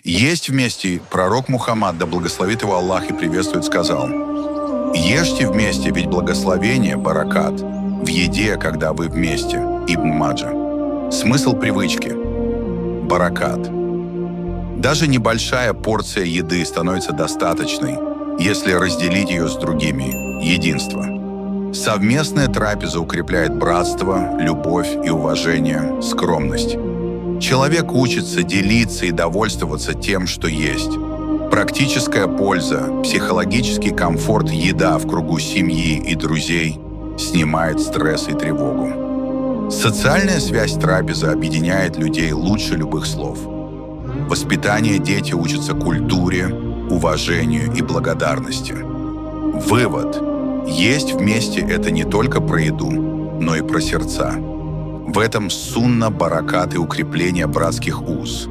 Есть вместе пророк Мухаммад, да благословит его Аллах и приветствует, сказал: «Ешьте вместе, ведь благословение, баракат, в еде, когда вы вместе». Ибн Маджа. Смысл привычки. Баракат. Даже небольшая порция еды становится достаточной, если разделить ее с другими. Единство. Совместная трапеза укрепляет братство, любовь и уважение, скромность. Человек учится делиться и довольствоваться тем, что есть. Практическая польза, психологический комфорт, еда в кругу семьи и друзей снимает стресс и тревогу. Социальная связь трапезы объединяет людей лучше любых слов. Воспитание: дети учатся культуре, уважению и благодарности. Вывод: есть вместе — это не только про еду, но и про сердца. В этом сунна, баракат и укрепление братских уз.